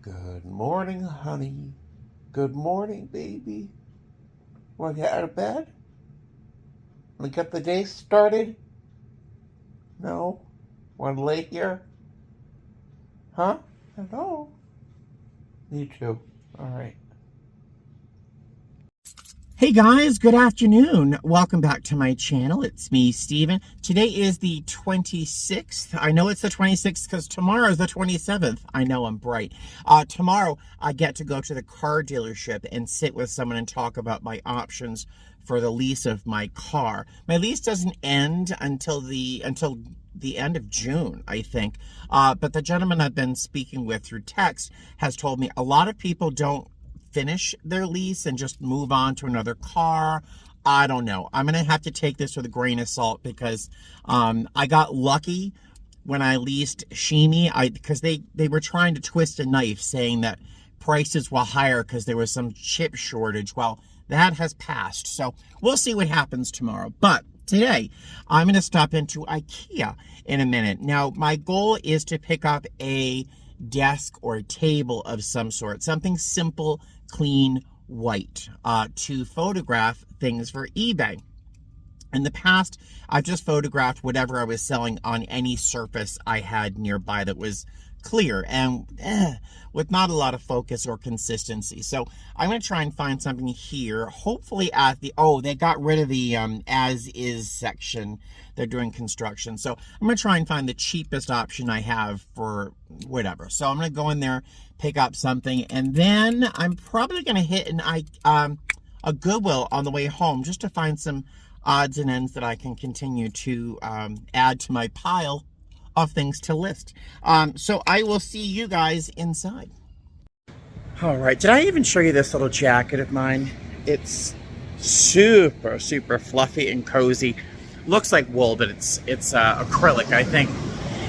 Good morning, honey. Good morning, baby. Want to get out of bed? Want to get the day started? No? Want to lay here? Huh? Hello? Me too. All right. Hey guys, good afternoon. Welcome back to my channel. It's me, Steven. Today is the 26th. I know it's the 26th because tomorrow is the 27th. I know, I'm bright. Tomorrow, I get to go to the car dealership and sit with someone and talk about my options for the lease of my car. My lease doesn't end until the end of June, I think. But the gentleman I've been speaking with through text has told me a lot of people don't finish their lease and just move on to another car. I don't know. I'm going to have to take this with a grain of salt because I got lucky when I leased Shimi because they were trying to twist a knife saying that prices were higher because there was some chip shortage. Well, that has passed. So we'll see what happens tomorrow. But today, I'm going to stop into Ikea in a minute. Now, my goal is to pick up a desk or a table of some sort, something simple, clean, white, to photograph things for eBay. In the past, I've just photographed whatever I was selling on any surface I had nearby that was clear and with not a lot of focus or consistency. So I'm going to try and find something here, hopefully at the, they got rid of the as is section. They're doing construction. So I'm going to try and find the cheapest option I have for whatever. So I'm going to go in there, pick up something, and then I'm probably going to hit a Goodwill on the way home just to find some odds and ends that I can continue to add to my pile of things to list. So I will see you guys inside. All right, did I even show you this little jacket of mine? It's super fluffy and cozy. Looks like wool, but it's acrylic, I think.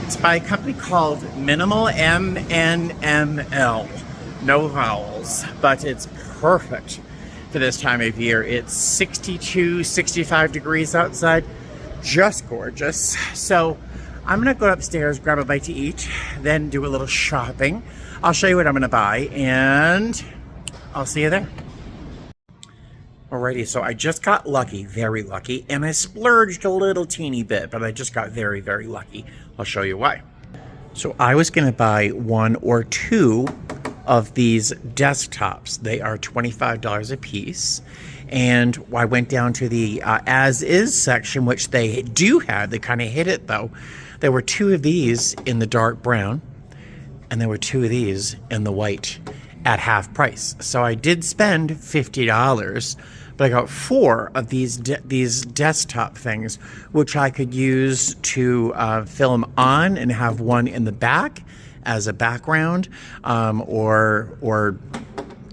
It's by a company called Minimal, MNML. No vowels, but it's perfect for this time of year. It's 62, 65 degrees outside. Just gorgeous. So I'm gonna go upstairs, grab a bite to eat, then do a little shopping. I'll show you what I'm gonna buy, and I'll see you there. Alrighty, so I just got lucky, very lucky, and I splurged a little teeny bit, but I just got very lucky. I'll show you why. So I was gonna buy one or two of these desktops. They are $25 a piece. And I went down to the as-is section, which they do have. They kind of hid it, though. There were two of these in the dark brown, and there were two of these in the white at half price. So I did spend $50, but I got four of these desktop things, which I could use to film on and have one in the back as a background, or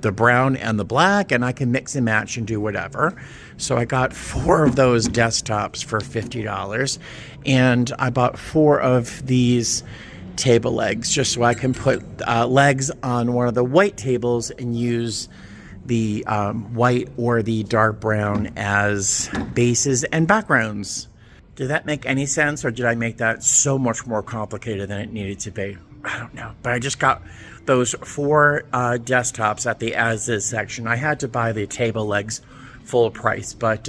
the brown and the black, and I can mix and match and do whatever. So I got four of those desktops for $50, and I bought four of these table legs just so I can put legs on one of the white tables and use the white or the dark brown as bases and backgrounds. Did that make any sense, or did I make that so much more complicated than it needed to be? I don't know, but I just got those four desktops at the as-is section. I had to buy the table legs full price, but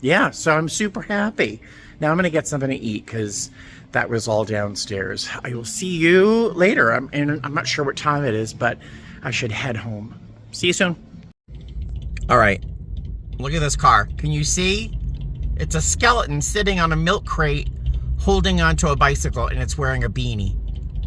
yeah, so I'm super happy. Now I'm gonna get something to eat because that was all downstairs. I will see you later. I'm not sure what time it is, but I should head home. See you soon. All right, look at this car. Can you see? It's a skeleton sitting on a milk crate holding onto a bicycle, and it's wearing a beanie.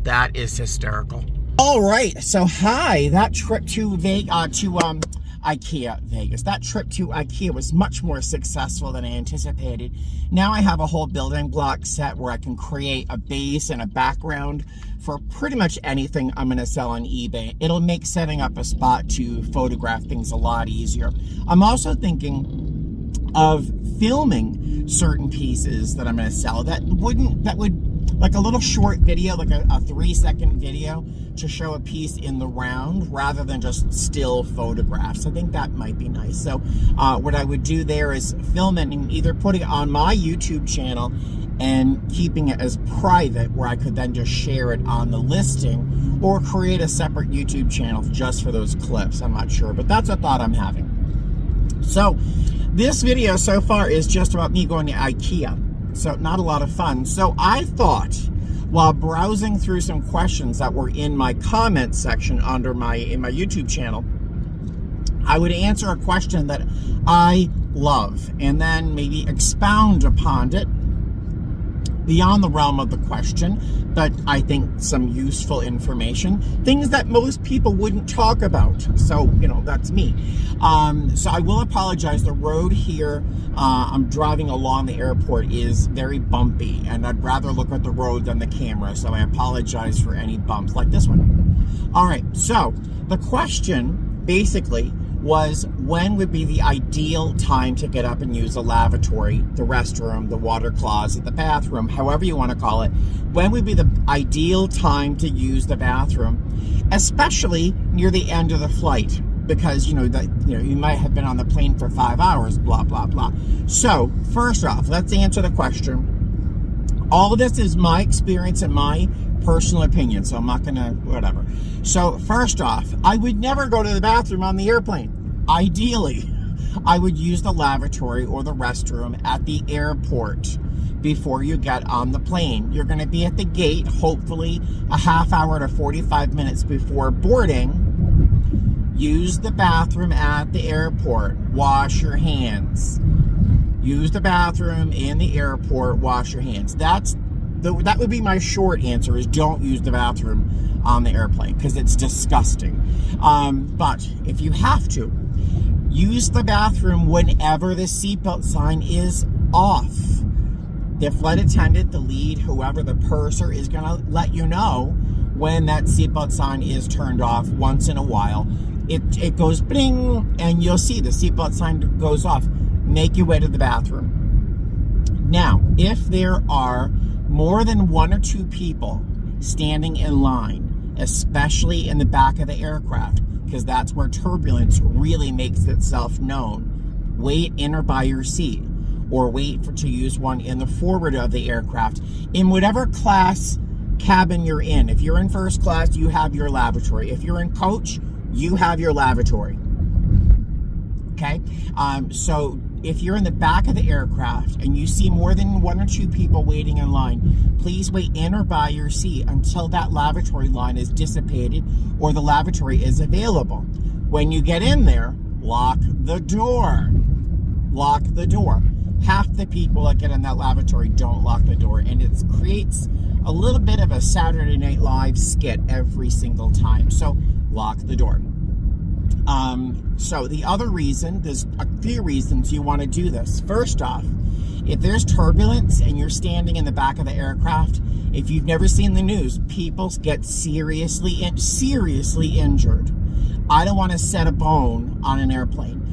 That is hysterical. All right, so hi. That trip to Ikea Vegas. That trip to Ikea was much more successful than I anticipated. Now I have a whole building block set where I can create a base and a background for pretty much anything I'm going to sell on eBay. It'll make setting up a spot to photograph things a lot easier. I'm also thinking of filming certain pieces that I'm going to sell that would like a little short video, like a 3-second video to show a piece in the round rather than just still photographs. I think that might be nice. So what I would do there is film it and either put it on my YouTube channel and keeping it as private where I could then just share it on the listing or create a separate YouTube channel just for those clips. I'm not sure, but that's a thought I'm having. So this video so far is just about me going to Ikea. So not a lot of fun. So I thought, while browsing through some questions that were in my comments section under in my YouTube channel, I would answer a question that I love and then maybe expound upon it beyond the realm of the question, but I think some useful information, things that most people wouldn't talk about. So, you know, that's me. So I will apologize. The road here, I'm driving along the airport, is very bumpy, and I'd rather look at the road than the camera. So I apologize for any bumps like this one. All right. So the question basically was, when would be the ideal time to get up and use the lavatory, the restroom, the water closet, the bathroom, however you want to call it. When would be the ideal time to use the bathroom, especially near the end of the flight? Because, you might have been on the plane for 5 hours, blah, blah, blah. So, first off, let's answer the question. All of this is my experience and my personal opinion, so I'm not gonna, whatever. So, first off, I would never go to the bathroom on the airplane. Ideally, I would use the lavatory or the restroom at the airport before you get on the plane. You're gonna be at the gate, hopefully a half hour to 45 minutes before boarding. Use the bathroom at the airport. Wash your hands. Use the bathroom in the airport. Wash your hands. That would be my short answer, is don't use the bathroom on the airplane because it's disgusting. But if you have to, use the bathroom whenever the seatbelt sign is off. The flight attendant, the lead, whoever, the purser is going to let you know when that seatbelt sign is turned off once in a while. It goes bling, and you'll see the seatbelt sign goes off. Make your way to the bathroom. Now, if there are more than 1 or 2 people standing in line, especially in the back of the aircraft, because that's where turbulence really makes itself known, wait in or by your seat, or wait to use one in the forward of the aircraft, in whatever class cabin you're in. If you're in first class, you have your lavatory. If you're in coach, you have your lavatory. Okay? So if you're in the back of the aircraft and you see more than 1 or 2 people waiting in line, please wait in or by your seat until that lavatory line is dissipated or the lavatory is available. When you get in there, lock the door. Lock the door. Half the people that get in that lavatory don't lock the door, and it creates a little bit of a Saturday Night Live skit every single time. So lock the door. So the other reason, there's a few reasons you want to do this. First off, if there's turbulence and you're standing in the back of the aircraft, if you've never seen the news, people get seriously injured. I don't want to set a bone on an airplane.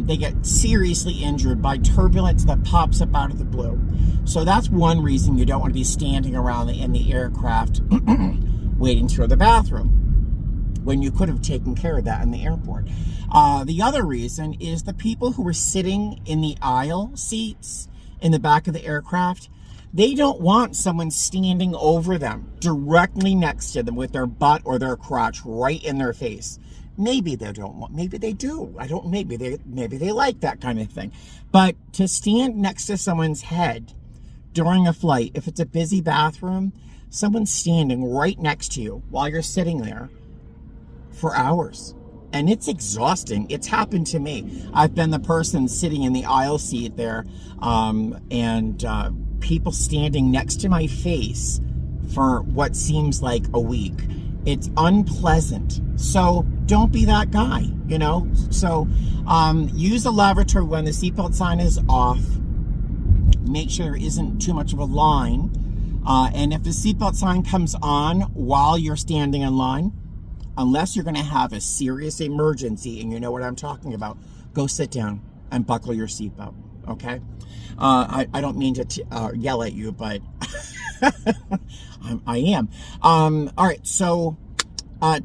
They get seriously injured by turbulence that pops up out of the blue. So that's one reason you don't want to be standing around in the aircraft waiting for the bathroom, when you could have taken care of that in the airport. The other reason is the people who are sitting in the aisle seats in the back of the aircraft, they don't want someone standing over them, directly next to them with their butt or their crotch right in their face. Maybe they don't want, maybe they do. Maybe they like that kind of thing. But to stand next to someone's head during a flight, if it's a busy bathroom, someone's standing right next to you while you're sitting there for hours. And it's exhausting. It's happened to me. I've been the person sitting in the aisle seat there, and people standing next to my face for what seems like a week. It's unpleasant. So don't be that guy, So use the lavatory when the seatbelt sign is off. Make sure there isn't too much of a line. And if the seatbelt sign comes on while you're standing in line, unless you're going to have a serious emergency, and you know what I'm talking about, go sit down and buckle your seatbelt, okay? I don't mean to yell at you, but I am. All right, so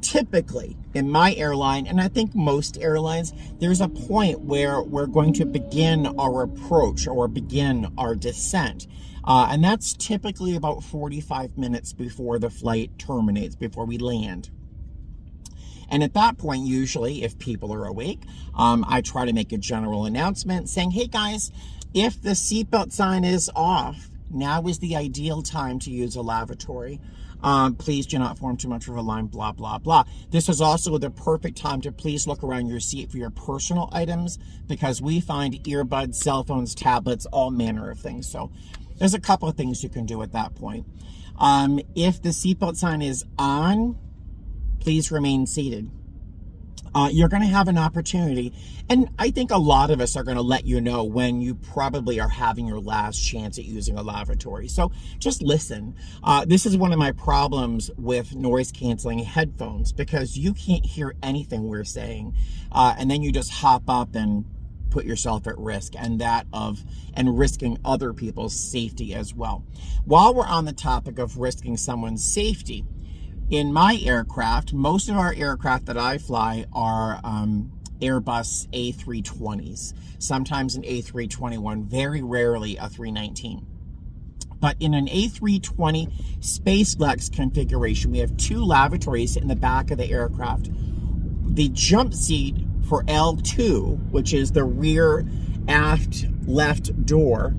typically in my airline, and I think most airlines, there's a point where we're going to begin our approach or begin our descent. And that's typically about 45 minutes before the flight terminates, before we land. And at that point, usually, if people are awake, I try to make a general announcement saying, hey guys, if the seatbelt sign is off, now is the ideal time to use a lavatory. Please do not form too much of a line, blah, blah, blah. This is also the perfect time to please look around your seat for your personal items, because we find earbuds, cell phones, tablets, all manner of things. So there's a couple of things you can do at that point. If the seatbelt sign is on, please remain seated. You're going to have an opportunity, and I think a lot of us are going to let you know when you probably are having your last chance at using a lavatory. So just listen. This is one of my problems with noise canceling headphones, because you can't hear anything we're saying, and then you just hop up and put yourself at risk, and risking other people's safety as well. While we're on the topic of risking someone's safety, in my aircraft, most of our aircraft that I fly are Airbus A320s, sometimes an A321, very rarely a 319. But in an A320 SpaceLex configuration, we have 2 lavatories in the back of the aircraft. The jump seat for L2, which is the rear aft left door,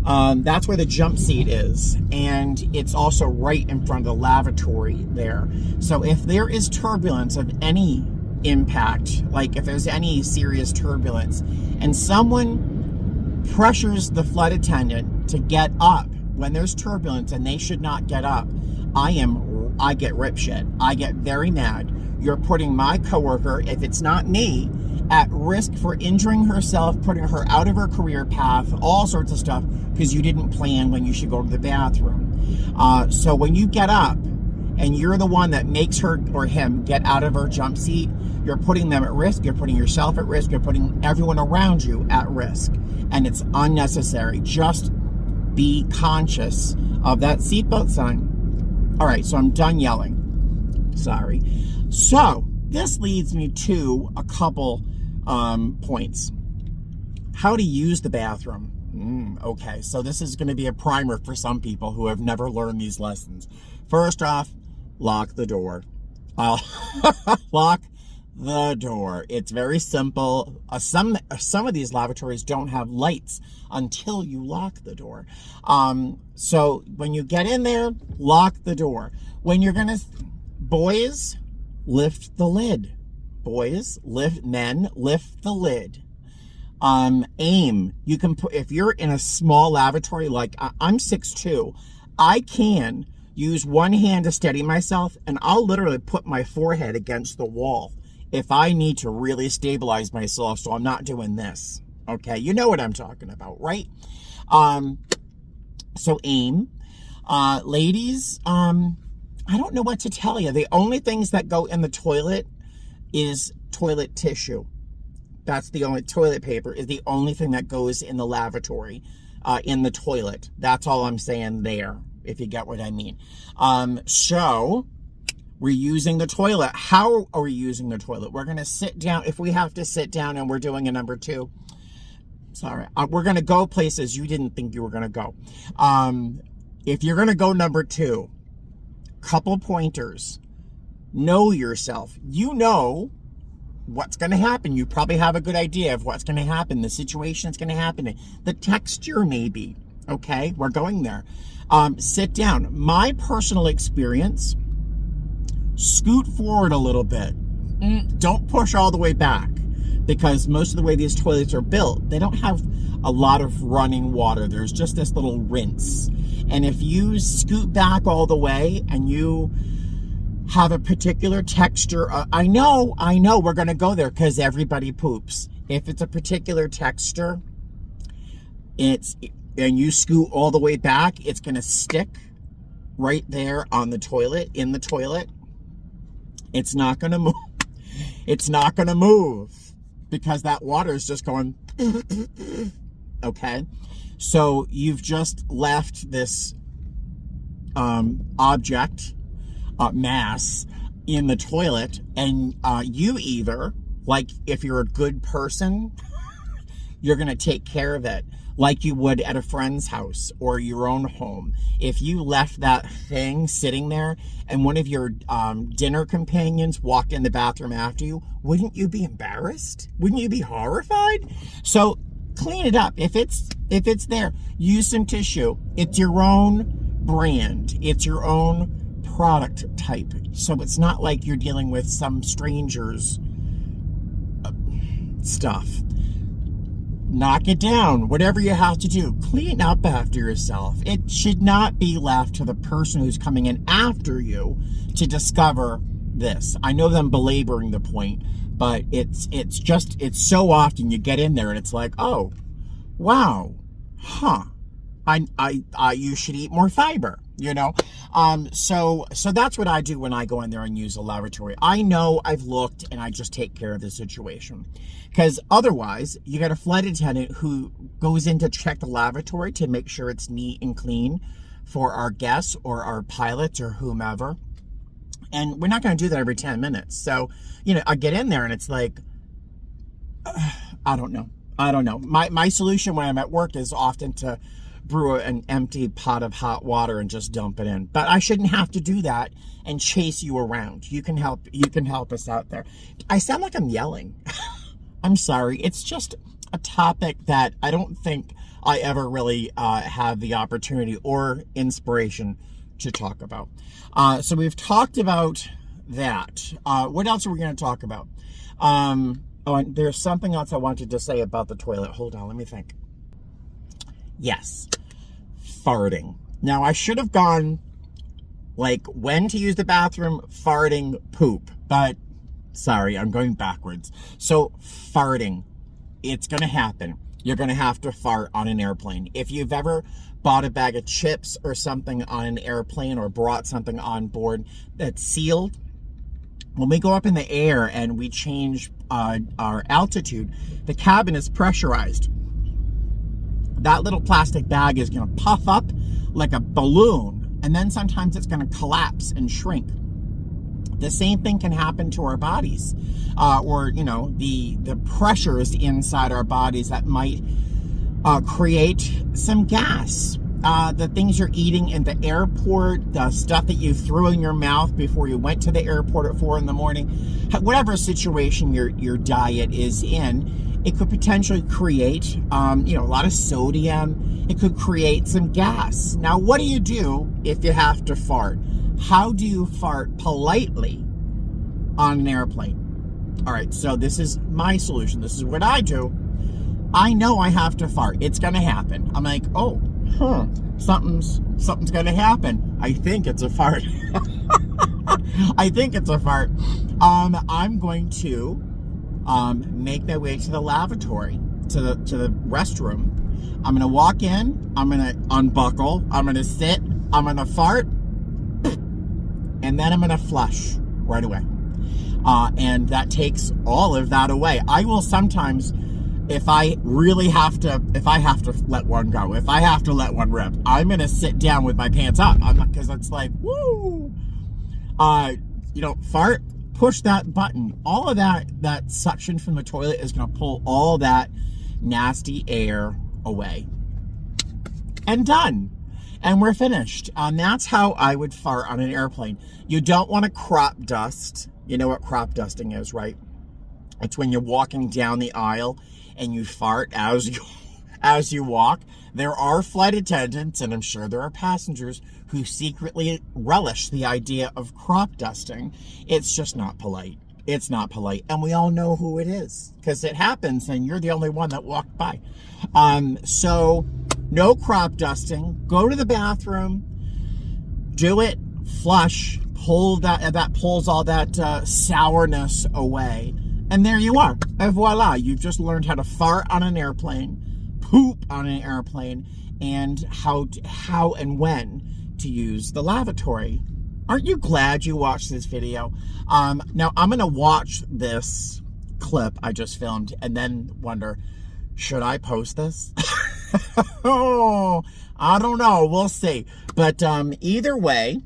that's where the jump seat is, and it's also right in front of the lavatory there. So if there is turbulence of any impact, like if there's any serious turbulence, and someone pressures the flight attendant to get up when there's turbulence and they should not get up, I get ripshit. I get very mad. You're putting my coworker, if it's not me, at risk for injuring herself, putting her out of her career path, all sorts of stuff, because you didn't plan when you should go to the bathroom. So when you get up and you're the one that makes her or him get out of her jump seat, you're putting them at risk, you're putting yourself at risk, you're putting everyone around you at risk. And it's unnecessary. Just be conscious of that seatbelt sign. All right, so I'm done yelling. Sorry. So this leads me to a couple points. How to use the bathroom. Okay, so this is going to be a primer for some people who have never learned these lessons. First off, lock the door. Lock the door. It's very simple. Some of these lavatories don't have lights until you lock the door. So when you get in there, lock the door. When you're gonna, boys, lift the lid. Boys, men, lift the lid. Aim. You can put, if you're in a small lavatory, like I'm 6'2", I can use one hand to steady myself, and I'll literally put my forehead against the wall if I need to really stabilize myself, so I'm not doing this. Okay, you know what I'm talking about, right? So aim. Ladies, I don't know what to tell you. The only things that go in the toilet is toilet tissue. That's the only, toilet paper is the only thing that goes in the lavatory, in the toilet. That's all I'm saying there, if you get what I mean. So we're using the toilet. How are we using the toilet? We're going to sit down. If we have to sit down and we're doing a number 2, sorry, we're going to go places you didn't think you were going to go. If you're going to go number 2, couple pointers. Know yourself. You know what's going to happen. You probably have a good idea of what's going to happen, the situation that's going to happen, the texture maybe. Okay, we're going there. Sit down. My personal experience, scoot forward a little bit. Don't push all the way back, because most of the way these toilets are built, they don't have a lot of running water. There's just this little rinse. And if you scoot back all the way and you have a particular texture, I know we're going to go there because everybody poops. If it's a particular texture, and you scoot all the way back, it's going to stick right there on the toilet, in the toilet. It's not going to move. It's not going to move because that water is just going, okay? So you've just left this object, mass, in the toilet, and you either, like if you're a good person, you're going to take care of it. like you would at a friend's house or your own home. If you left that thing sitting there and one of your dinner companions walked in the bathroom after you, wouldn't you be embarrassed? Wouldn't you be horrified? So clean it up. If it's there, use some tissue. It's your own brand. It's your own product type. So it's not like you're dealing with some stranger's stuff. Knock it down. Whatever you have to do, clean up after yourself. It should not be left to the person who's coming in after you to discover this. I know that I'm belaboring the point, but it's so often you get in there and it's like, oh, wow, huh? You should eat more fiber, you know? So that's what I do when I go in there and use a lavatory. I know I've looked and I just take care of the situation. Because otherwise, you got a flight attendant who goes in to check the lavatory to make sure it's neat and clean for our guests or our pilots or whomever. And we're not going to do that every 10 minutes. So, you know, I get in there and it's like, I don't know. My solution when I'm at work is often to brew an empty pot of hot water and just dump it in. But I shouldn't have to do that and chase you around. You can help us out there. I sound like I'm yelling. I'm sorry. It's just a topic that I don't think I ever really have the opportunity or inspiration to talk about. So we've talked about that. What else are we going to talk about? Oh, and there's something else I wanted to say about the toilet. Hold on, let me think. Yes, farting. Now, I should have gone, like, when to use the bathroom, farting, poop. But, sorry, I'm going backwards. So, farting, it's going to happen. You're going to have to fart on an airplane. If you've ever bought a bag of chips or something on an airplane or brought something on board that's sealed, when we go up in the air and we change our altitude, the cabin is pressurized. That little plastic bag is going to puff up like a balloon, and then sometimes it's going to collapse and shrink. The same thing can happen to our bodies, or, you know, the pressures inside our bodies that might create some gas. The things you're eating in the airport, the stuff that you threw in your mouth before you went to the airport at 4 a.m, whatever situation your diet is in, it could potentially create, a lot of sodium. It could create some gas. Now, what do you do if you have to fart? How do you fart politely on an airplane? All right, so this is my solution. This is what I do. I know I have to fart. It's going to happen. I'm like, something's going to happen. I think it's a fart. I think it's a fart. I'm going to make my way to the lavatory, to the restroom. I'm going to walk in. I'm going to unbuckle. I'm going to sit. I'm going to fart. And then I'm going to flush right away. And that takes all of that away. I will sometimes, if I have to let one go, if I have to let one rip, I'm going to sit down with my pants up. Because it's like, woo! Fart, push that button. All of that suction from the toilet is going to pull all that nasty air away. And done. And we're finished. That's how I would fart on an airplane. You don't want to crop dust. You know what crop dusting is, right? It's when you're walking down the aisle and you fart as you walk. There are flight attendants, and I'm sure there are passengers who secretly relish the idea of crop dusting. It's just not polite. It's not polite. And we all know who it is because it happens and you're the only one that walked by. So no crop dusting. Go to the bathroom. Do it. Flush. Pull that pulls all that sourness away. And there you are. And voila. You've just learned how to fart on an airplane, poop on an airplane, and how and when to use the lavatory. Aren't you glad you watched this video? Now, I'm going to watch this clip I just filmed and then wonder, should I post this? Oh, I don't know. We'll see. But either way,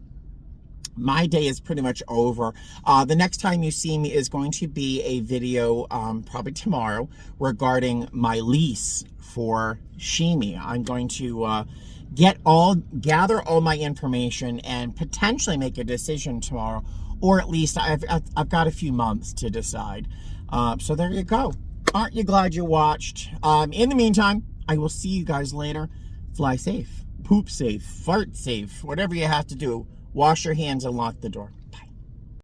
my day is pretty much over. The next time you see me is going to be a video, probably tomorrow, regarding my lease for Shimi. I'm going to gather all my information and potentially make a decision tomorrow, or at least I've got a few months to decide. So there you go. Aren't you glad you watched? In the meantime, I will see you guys later. Fly safe, poop safe, fart safe, whatever you have to do. Wash your hands and lock the door.